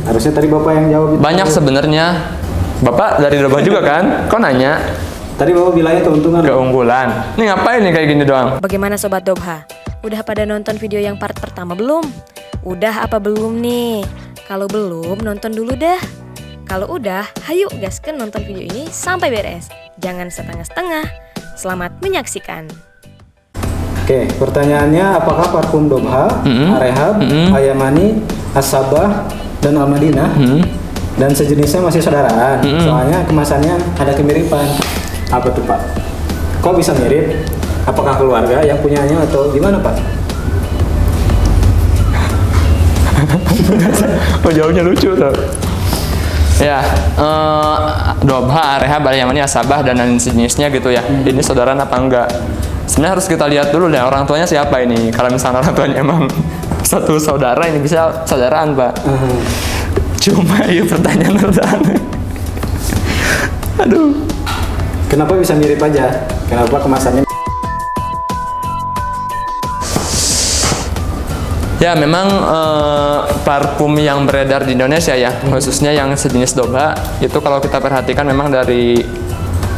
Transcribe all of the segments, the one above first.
Harusnya tadi Bapak yang jawab itu. Banyak sebenarnya. Bapak dari Dobha juga kan? Kok nanya? Tadi Bapak bilangnya keuntungan. Keunggulan. Ini ngapain nih kayak gini doang? Bagaimana Sobat Dobha? Udah pada nonton video yang part pertama belum? Udah apa belum nih? Kalau belum, nonton dulu dah. Kalau udah, hayu gaskan nonton video ini sampai beres. Jangan setengah-setengah. Selamat menyaksikan. Oke, pertanyaannya apakah parfum Dobha, Arehab, Ayamani, As-Sabah, dan Al-Madinah dan sejenisnya masih saudaraan? Soalnya kemasannya ada kemiripan. Apa tuh Pak? Kok bisa mirip? Apakah keluarga yang punyanya atau gimana Pak? Oh, jawabnya lucu tuh. Ya, Dobha, Arehab, Ayamani, As-Sabah dan lain sejenisnya gitu ya. Ini saudaraan apa enggak? Sebenarnya harus kita lihat dulu deh orang tuanya siapa ini. Kalau misalnya orang tuanya emang satu saudara, ini bisa saudaraan Pak. Cuma ya pertanyaan aneh. Aduh. Kenapa bisa mirip aja? Kenapa kemasannya? Ya memang parfum yang beredar di Indonesia ya, khususnya yang sejenis Dobha itu kalau kita perhatikan memang dari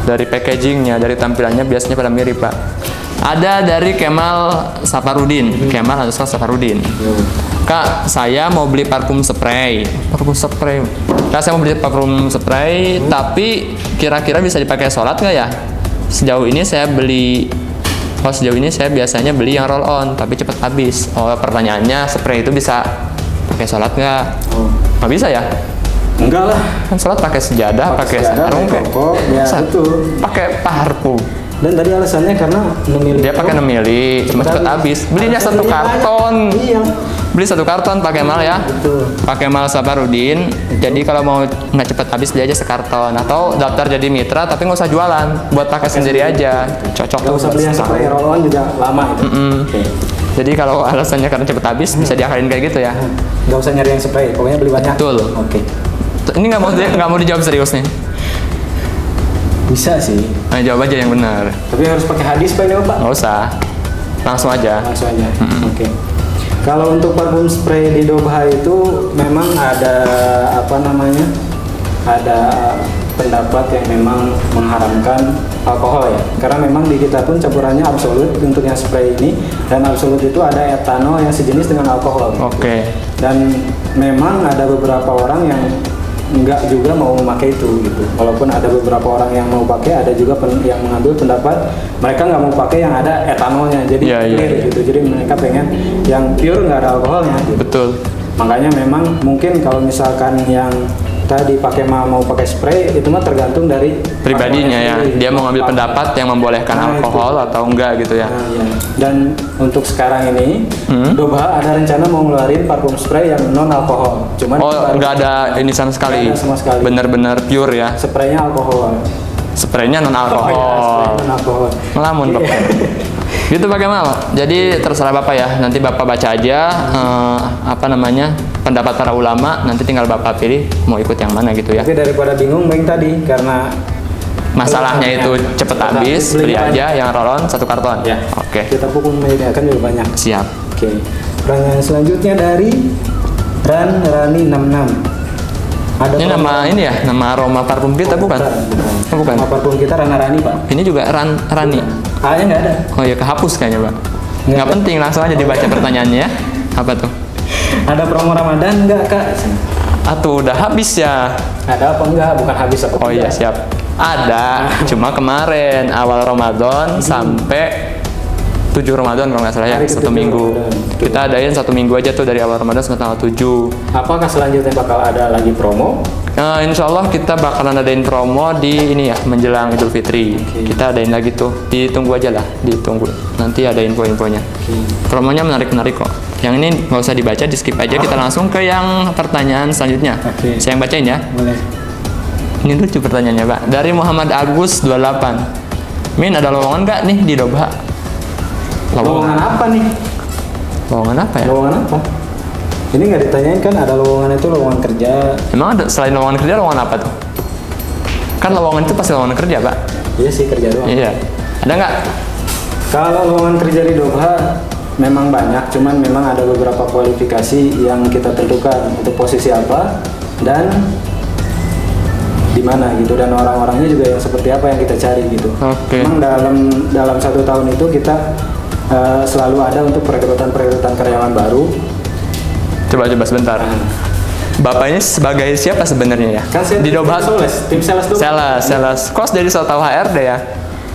packagingnya, dari tampilannya biasanya pada mirip Pak. Ada dari Kemal Safarudin, Kemal atau Safarudin. Kak, saya mau beli parfum spray. Kak, saya mau beli parfum spray, tapi kira-kira bisa dipakai sholat nggak ya? Sejauh ini saya biasanya beli yang roll on, tapi cepat habis. Oh, pertanyaannya spray itu bisa pakai sholat nggak? Nggak bisa ya? Enggak lah. Kan sholat pakai sejadah, pakai sarung, ya itu. Pakai parfum. Dan tadi alasannya karena 6 mili. Dia pakai 6 mili, cuma cepat habis. Belinya satu karton. Iya. Beli satu karton pakai mal ya. Betul. Pakai mal Safarudin. Jadi kalau mau nggak cepat habis beli aja sekarton atau daftar jadi mitra tapi nggak usah jualan, buat pakai sendiri aja. Cocok. Nggak usah beli yang spray roll on juga lama itu. Oke. Jadi kalau alasannya karena cepat habis bisa diakalin kayak gitu ya. Nggak usah nyari yang spray, pokoknya beli banyak. Betul. Oke. Ini nggak mau dijawab serius nih. Bisa sih. Nah, jawab aja yang benar. Tapi harus pakai hadis Pak ini Pak? Nggak usah. Langsung aja. Langsung aja. Oke. Kalau untuk parfum spray di Dobha itu memang ada ada pendapat yang memang mengharamkan alkohol ya. Karena memang di kita pun campurannya absolut untuk yang spray ini, dan absolut itu ada etanol yang sejenis dengan alkohol. Oke. Dan memang ada beberapa orang yang enggak juga mau memakai itu gitu. Walaupun ada beberapa orang yang mau pakai, ada juga yang mengambil pendapat mereka nggak mau pakai yang ada etanolnya, jadi clear gitu. Jadi mereka pengen yang pure nggak ada alkoholnya gitu. Betul. Makanya memang mungkin kalau misalkan yang tadi pakai mau pakai spray itu mah tergantung dari pribadinya ya. Dia mau ngambil pendapat yang membolehkan alkohol itu atau enggak gitu ya. Iya. Dan untuk sekarang ini Dobha ada rencana mau ngeluarin parfum spray yang non alkohol. Cuman nggak ada ini sama sekali. Sama sekali. Bener-bener pure ya. Spraynya alkohol. Spraynya non alkohol. Non alkohol. Melamun Bapak. Gitu Pak Kemal. Jadi terserah Bapak ya. Nanti Bapak baca aja pendapat para ulama. Nanti tinggal Bapak pilih mau ikut yang mana gitu ya. Tapi daripada bingung Bang tadi karena masalahnya itu cepet habis, beli aja yang roll on satu karton. Ya. Oke. Kita pun menyediakan juga banyak. Siap. Oke. Pertanyaan selanjutnya dari Rani 66. Ini nama ini ya, nama aroma parfum kita bukan? Bukan. Nama parfum kita Rani Pak. Ini juga Rani. A-nya nggak ada. Oh ya, kehapus kayaknya Pak. Nggak penting, langsung aja dibaca pertanyaannya ya. Apa tuh? Ada promo Ramadan nggak Kak? Atuh udah habis ya. Ada apa enggak? Bukan habis apa? Oh iya siap. Ada, cuma kemarin awal Ramadan sampai 7 Ramadan kalau nggak salah ya, 1 minggu. Kita adain 1 minggu aja tuh dari awal Ramadan sampai tanggal 7. Apakah selanjutnya bakal ada lagi promo? Insya Allah kita bakalan adain promo di ini ya, menjelang Idul Fitri. Kita adain lagi tuh, ditunggu aja lah, ditunggu. Nanti ada info-infonya. Promonya menarik-menarik kok. Yang ini nggak usah dibaca, di skip aja. Kita langsung ke yang pertanyaan selanjutnya. Saya yang bacain ya. Boleh. Ini lucu pertanyaannya Pak. Dari Muhammad Agus 28. Min, ada lowongan nggak nih di Dobha? Lowongan apa nih? Lowongan apa ya? Lowongan apa? Ini nggak ditanyain kan ada lowongan itu lowongan kerja. Emang ada selain lowongan kerja lowongan apa tuh? Kan lowongan itu pasti lowongan kerja Pak. Iya sih kerja doang. Iya. Ada nggak? Kalau lowongan kerja di Dobha memang banyak, cuman memang ada beberapa kualifikasi yang kita tentukan untuk posisi apa dan di mana gitu, dan orang-orangnya juga yang seperti apa yang kita cari gitu. Oke. Memang dalam 1 tahun itu kita selalu ada untuk perekrutan karyawan baru. Coba sebentar. Bapak ini sebagai siapa sebenarnya ya? Kan saya Di Dobha. tim sales dulu. Sales. Kos jadi so tahu HRD ya?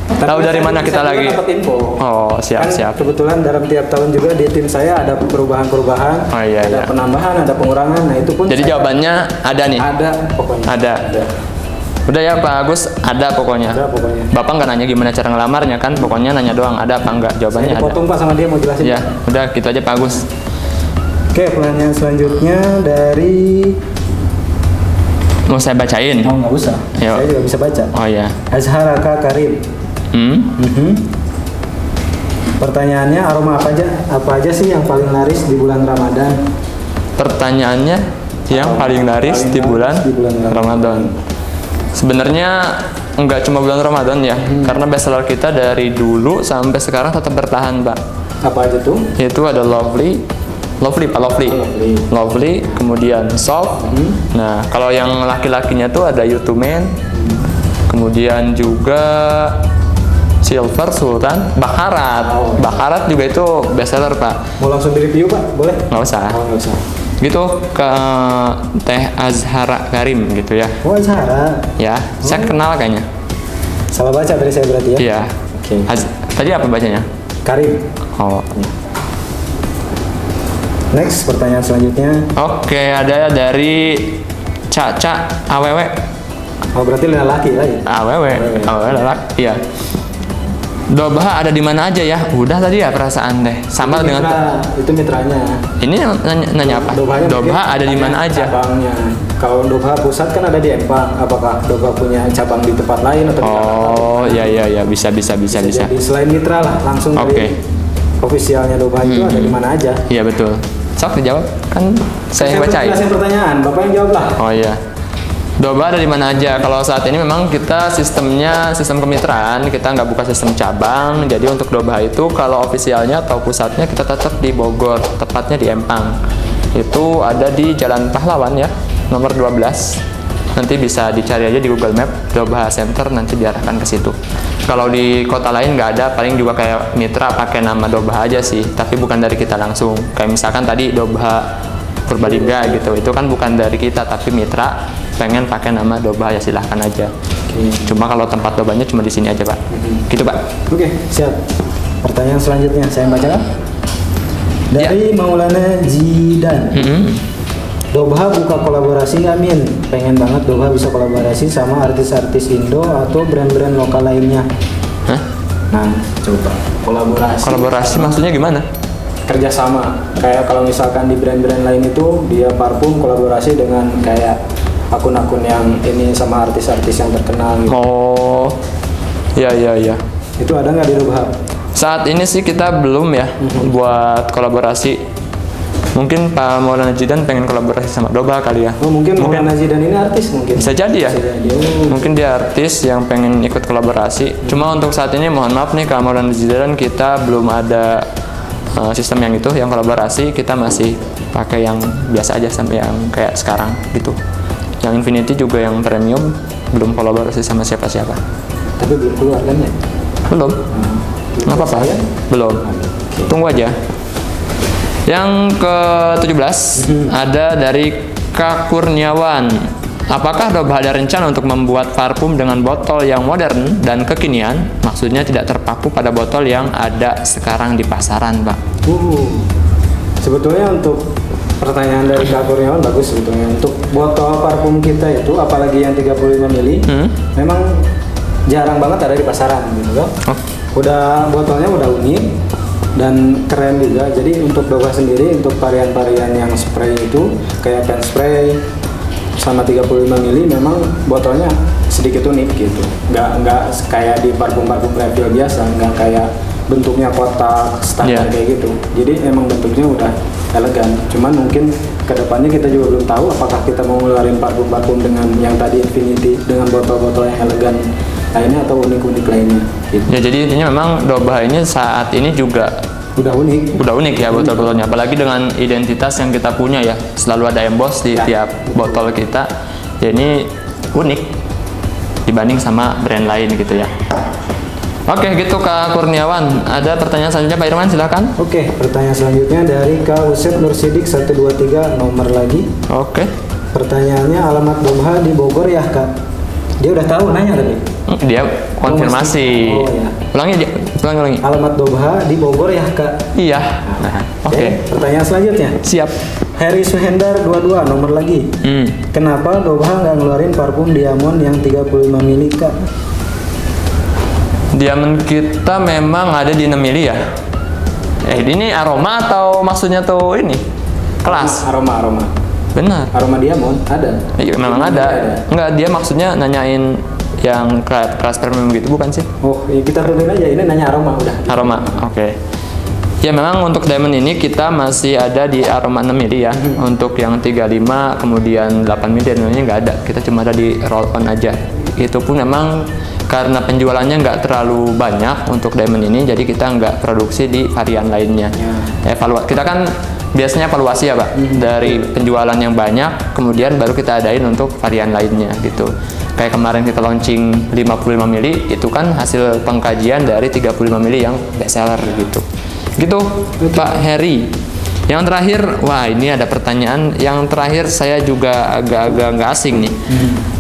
Tahu dari mana kita lagi? Dapat info. Oh, siap. Kebetulan dalam tiap tahun juga di tim saya ada perubahan-perubahan, Oh, iya, ada iya. penambahan, ada pengurangan. Nah itu pun Jadi jawabannya ada nih. ada pokoknya. Ada. Udah ya Pak Agus, ada pokoknya. Ada pokoknya. Bapak nggak nanya gimana cara ngelamarnya kan? Pokoknya nanya doang, ada apa enggak? Jawabannya Saya ada. dipotong Pak sama dia mau jelasin. Ya, udah gitu aja Pak Agus. Oke, pertanyaan selanjutnya dari Mau saya bacain? nggak usah. Yuk. Saya juga bisa baca. Oh ya. Azharaka Karim. Pertanyaannya, aroma apa aja sih yang paling laris di bulan Ramadan? Pertanyaannya yang paling laris di bulan Ramadan. Sebenarnya nggak cuma bulan Ramadan ya, karena bestseller kita dari dulu sampai sekarang tetap bertahan, Pak. Apa aja tuh? Yaitu ada Lovely, Pak, Lovely, kemudian Soft. Nah, kalau yang laki-lakinya tuh ada YouTube Man, kemudian juga Silver, Sultan, Bakarat. Bakarat juga itu bestseller, Pak. Mau langsung di-review Pak? Boleh? Nggak usah. Oh, nggak usah. Gitu ke Teh Azhara Karim gitu ya. Oh, Azhara. Ya, saya kenal kayaknya. Salah baca dari saya berarti ya? Iya. Oke. Tadi apa bacanya? Karim. Oh. Next, pertanyaan selanjutnya. Oke, ada dari Caca Awewe. Oh, berarti laki lagi. Awewe lelaki. Iya. Dobha ada di mana aja ya? Udah tadi ya perasaan deh. Sama Itu dengan itu mitranya. ini nanya apa? Dobhanya Dobha mungkin ada di mana aja? Cabangnya. Kalau Dobha pusat kan ada di Empang. Apakah Dobha punya cabang di tempat lain atau di Oh, iya, bisa. Jadi selain mitra lah, langsung Oke. dari ofisialnya Dobha itu ada di mana aja. Iya betul. Sok dijawab kan saya yang bacain. jelasin pertanyaan, Bapak yang jawab lah. Oh iya. Dobha ada di mana aja? Kalau saat ini memang kita sistemnya sistem kemitraan, kita nggak buka sistem cabang. Jadi untuk Dobha itu kalau ofisialnya atau pusatnya kita tetap di Bogor, tepatnya di Empang. Itu ada di Jalan Pahlawan ya, nomor 12. Nanti bisa dicari aja di Google Map, Dobha Center, nanti diarahkan ke situ. Kalau di kota lain nggak ada, paling juga kayak mitra pakai nama Dobha aja sih, tapi bukan dari kita langsung. Kayak misalkan tadi Dobha Purbalingga gitu, itu kan bukan dari kita, tapi mitra pengen pakai nama Dobha ya silahkan aja. Cuma kalau tempat Dobhanya cuma di sini aja Pak. Gitu Pak. Oke, siap. Pertanyaan selanjutnya saya bacakan. Dari Maulana Jidan. Dobha buka kolaborasi nggak Min? Pengen banget Dobha bisa kolaborasi sama artis-artis Indo atau brand-brand lokal lainnya. Hah? Nah, coba kolaborasi. Kolaborasi maksudnya gimana? Kerjasama. Kayak kalau misalkan di brand-brand lain itu dia parfum kolaborasi dengan kayak akun-akun yang ini sama artis-artis yang terkenal gitu. Oh, iya. Itu ada nggak di Dobha? Saat ini sih kita belum ya buat kolaborasi. Mungkin Pak Maulana Jidan pengen kolaborasi sama Dobha kali ya. Oh, mungkin Maulana Jidan ini artis mungkin. Bisa jadi ya. Bisa jadi. Oh, Mungkin dia artis yang pengen ikut kolaborasi. Cuma untuk saat ini mohon maaf nih Kak Maulana Jidan, kita belum ada sistem yang itu, yang kolaborasi. Kita masih pakai yang biasa aja sampai yang kayak sekarang gitu. Yang Infinity juga yang premium belum kolaborasi sama siapa-siapa. Tapi belum keluar kan ya? Belum. Nggak apa-apa. Belum. Tunggu aja. Yang ke-17 ada dari Kak Kurniawan. Apakah Dobha ada rencana untuk membuat parfum dengan botol yang modern dan kekinian? Maksudnya tidak terpaku pada botol yang ada sekarang di pasaran, Pak. Sebetulnya untuk pertanyaan dari Kak Kurniawan bagus sebetulnya. Untuk botol parfum kita itu, apalagi yang 35 ml, memang jarang banget ada di pasaran gitu kan. Udah botolnya udah unik dan keren juga. Jadi untuk Dobha sendiri, untuk varian-varian yang spray itu kayak pen spray sama 35 ml memang botolnya sedikit unik gitu. Nggak kayak di parfum-parfum refill biasa, nggak kayak bentuknya kotak standar kayak gitu. Jadi emang bentuknya udah elegan. Cuman mungkin kedepannya kita juga belum tahu apakah kita mau ngeluarin parfum-parfum dengan yang tadi Infinity dengan botol-botol yang elegan lainnya atau unik-unik lainnya gitu. Ya jadi intinya memang Dobha ini saat ini juga Udah unik. Udah unik ya botol-botolnya, apalagi dengan identitas yang kita punya ya, selalu ada emboss di tiap botol kita. Ya ini unik dibanding sama brand lain gitu ya. Oke gitu Kak Kurniawan, ada pertanyaan selanjutnya Pak Irman, silakan. Oke, pertanyaan selanjutnya dari Kak Usep Nursidik 123 nomor lagi. Oke. Pertanyaannya alamat Dobha di Bogor ya Kak? Dia udah tahu nanya tadi. Dia konfirmasi. Oh, ya. Ulangi. Alamat Dobha di Bogor ya Kak? Iya. Nah, Oke. Pertanyaan selanjutnya. Siap. Heri Suhendar 22 nomor lagi. Kenapa Dobha nggak ngeluarin parfum Diamond yang 35 mili Kak? Diamond kita memang ada di 6 mili ya. Ini aroma atau maksudnya tuh ini? Kelas. Aroma. Benar. Aroma Diamond ada. Iya, memang ada. Enggak, dia maksudnya nanyain yang kelas premium gitu, bukan sih? Oh, ya kita turunin aja. Ini nanya aroma udah. Aroma, oke. Ya memang untuk diamond ini kita masih ada di aroma 6 mili ya. Untuk yang 35 kemudian 8 mili ini nggak ada. Kita cuma ada di roll on aja. Itu pun memang karena penjualannya nggak terlalu banyak untuk diamond ini, jadi kita nggak produksi di varian lainnya. Kita kan biasanya evaluasi ya Pak, dari penjualan yang banyak, kemudian baru kita adain untuk varian lainnya gitu. Kayak kemarin kita launching 55 mili, itu kan hasil pengkajian dari 35 mili yang best seller gitu. Gitu Pak Heri. Yang terakhir, wah ini ada pertanyaan yang terakhir saya juga agak-agak nggak asing nih.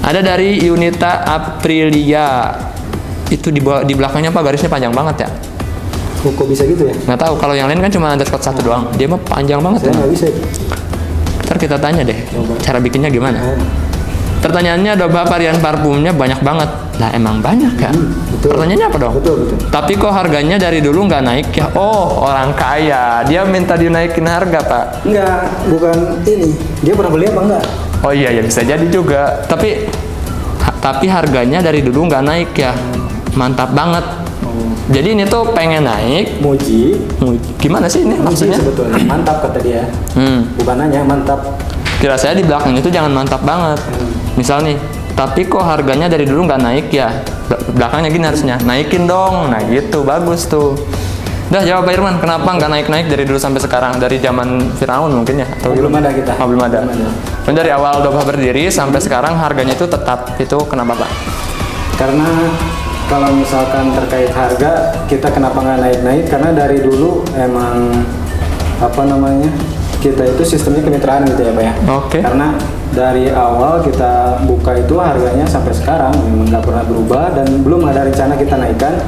Ada dari Yunita Aprilia. Itu di belakangnya Pak garisnya panjang banget ya. Kok bisa gitu ya? Nggak tahu, kalau yang lain kan cuma underscore 1 doang. Dia mah panjang banget. Saya nggak bisa. Ntar kita tanya deh, cara bikinnya gimana. Pertanyaannya, Dobha varian parfumnya banyak banget. Lah emang banyak ya? Betul. Pertanyaannya apa dong? Betul. Tapi kok harganya dari dulu nggak naik ya? Oh, orang kaya. Dia minta dinaikin harga, Pak. Enggak, bukan ini. Dia pernah beli apa enggak? Oh iya, ya bisa jadi juga. Tapi harganya dari dulu nggak naik ya? Mantap banget. Jadi ini tuh pengen naik. Muji. Gimana sih ini Muji maksudnya? sebetulnya. Mantap kata dia. Bukan nanya mantap. Kira saya di belakang itu jangan mantap banget. Misal nih, tapi kok harganya dari dulu nggak naik ya? Belakangnya gini harusnya, naikin dong. Nah gitu, bagus tuh. Udah jawab Pak Irman, kenapa nggak naik-naik dari dulu sampai sekarang? Dari zaman Firaun mungkin ya? Atau Belum ada kita. Oh, belum ada. Dan dari awal Dobha berdiri sampai sekarang harganya itu tetap, itu kenapa Pak? Karena kalau misalkan terkait harga, kita kenapa nggak naik-naik? Karena dari dulu emang kita itu sistemnya kemitraan gitu ya Pak ya. Oke. Karena dari awal kita buka itu harganya sampai sekarang memang nggak pernah berubah dan belum ada rencana kita naikkan.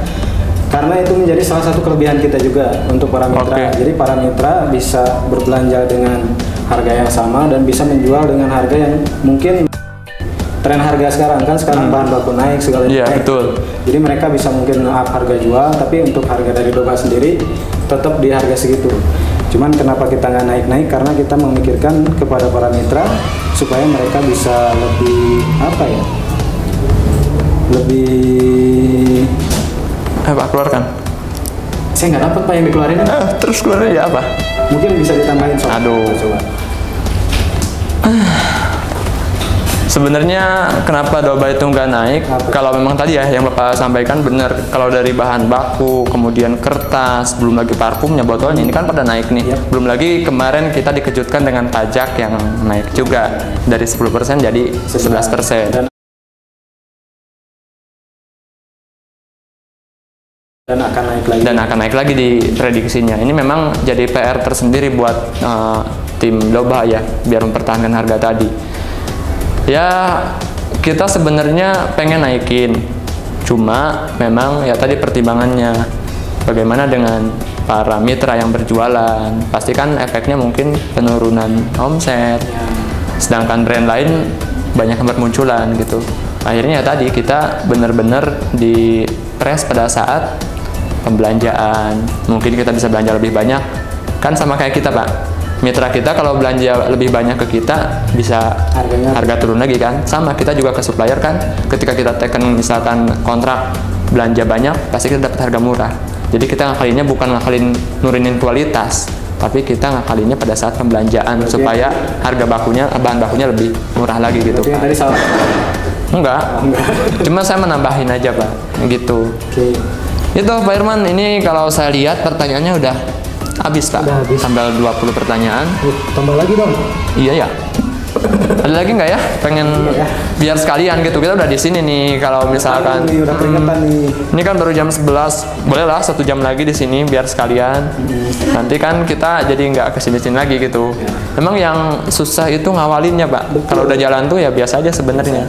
Karena itu menjadi salah satu kelebihan kita juga untuk para mitra. Jadi para mitra bisa berbelanja dengan harga yang sama dan bisa menjual dengan harga yang mungkin tren harga sekarang kan bahan baku naik segala Iya, naik. betul. Jadi mereka bisa mungkin up harga jual, tapi untuk harga dari Dobha sendiri tetap di harga segitu. Cuman kenapa kita nggak naik-naik? Karena kita memikirkan kepada para mitra supaya mereka bisa lebih Pak keluarkan. Saya nggak dapat Pak yang dikeluarin. Terus keluarnya ya apa? Mungkin bisa ditambahin soal. Aduh. Coba. Sebenarnya kenapa Dobha itu nggak naik? Kalau memang tadi ya yang Bapak sampaikan benar, kalau dari bahan baku, kemudian kertas, belum lagi parfumnya, botolnya ini kan pada naik nih. Belum lagi kemarin kita dikejutkan dengan pajak yang naik juga dari 10% jadi 11%. Dan akan naik lagi di prediksinya. Ini memang jadi PR tersendiri buat tim Dobha ya, biar mempertahankan harga tadi. Ya kita sebenarnya pengen naikin, cuma memang ya tadi pertimbangannya bagaimana dengan para mitra yang berjualan, pasti kan efeknya mungkin penurunan omset, sedangkan brand lain banyak yang bermunculan gitu. Akhirnya ya tadi kita benar-benar di press pada saat pembelanjaan, mungkin kita bisa belanja lebih banyak, kan sama kayak kita Pak. Mitra kita kalau belanja lebih banyak ke kita bisa harga turun lagi kan, sama kita juga ke supplier kan, ketika kita teken misalkan kontrak belanja banyak pasti kita dapat harga murah. Jadi kita ngakalinnya bukan ngakalin nurunin kualitas, tapi kita ngakalinnya pada saat pembelanjaan supaya harga bahan bakunya lebih murah lagi gitu. Tadi salah. Enggak. Cuma saya menambahin aja Pak gitu. Itu Pak Irman, ini kalau saya lihat pertanyaannya udah Habis Pak. Udah habis. Tambah 20 pertanyaan. Tambah lagi dong. Iya ya. Ada lagi nggak ya? Pengen biar sekalian gitu. Kita udah di sini nih. Kalau misalkan Ini udah keringetan nih. ini kan baru jam 11, bolehlah 1 jam lagi di sini biar sekalian. Nanti kan kita jadi nggak kesini-sini lagi gitu. Memang yang susah itu ngawalinnya Pak. Kalau udah jalan tuh ya biasa aja sebenarnya.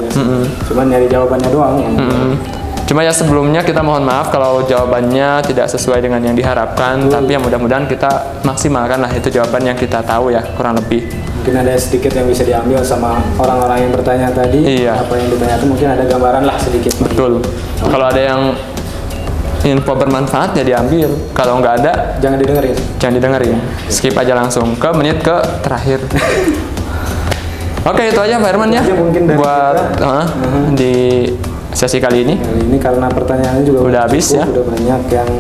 Cuman nyari jawabannya doang yang Cuma ya sebelumnya kita mohon maaf kalau jawabannya tidak sesuai dengan yang diharapkan. Tapi ya mudah-mudahan kita maksimalkan lah itu jawaban yang kita tahu ya kurang lebih. mungkin ada sedikit yang bisa diambil sama orang-orang yang bertanya tadi. Iya. Apa yang ditanyakan mungkin ada gambaran lah sedikit. Betul. Kalau ada yang info bermanfaat ya diambil. Kalau nggak ada, Jangan didengerin. jangan didengerin. Skip aja langsung ke menit ke terakhir. Oke, itu aja Pak Herman ya. Itu aja mungkin dari buat kita. di sesi kali ini. Kali ini karena pertanyaannya juga Udah habis ya. Udah banyak yang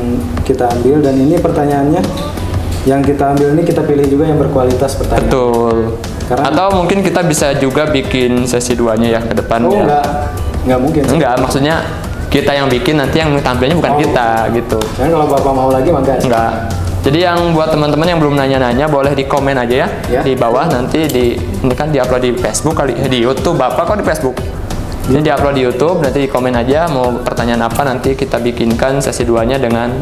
kita ambil dan ini pertanyaannya yang kita ambil ini kita pilih juga yang berkualitas pertanyaan. Betul. Karena- Atau mungkin kita bisa juga bikin sesi 2-nya ya ke depan. Oh ya. enggak mungkin. Enggak, maksudnya kita yang bikin, nanti yang tampilnya bukan Oh. kita gitu. Kan kalau Bapak mau lagi maka Enggak. Jadi yang buat teman-teman yang belum nanya-nanya boleh di komen aja ya, Ya. di bawah nanti ini kan diupload di Facebook kali di YouTube. Bapak kok di Facebook? Ini diupload di YouTube, nanti di komen aja mau pertanyaan apa, nanti kita bikinkan sesi 2-nya dengan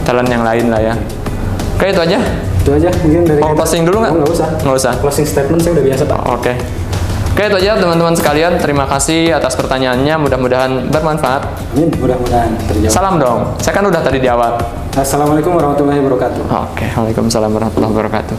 talent yang lain lah ya. Oke, itu aja. Itu aja mungkin dari Mau kita. closing dulu nggak? Oh, nggak usah. Nggak usah. Closing statement saya udah biasa Pak. Oke. Oke, itu aja teman-teman sekalian. Terima kasih atas pertanyaannya, mudah-mudahan bermanfaat. Amin, mudah-mudahan terjawab. Salam dong. Saya kan udah tadi di awal. Assalamualaikum warahmatullahi wabarakatuh. Oke, waalaikumsalam warahmatullahi wabarakatuh.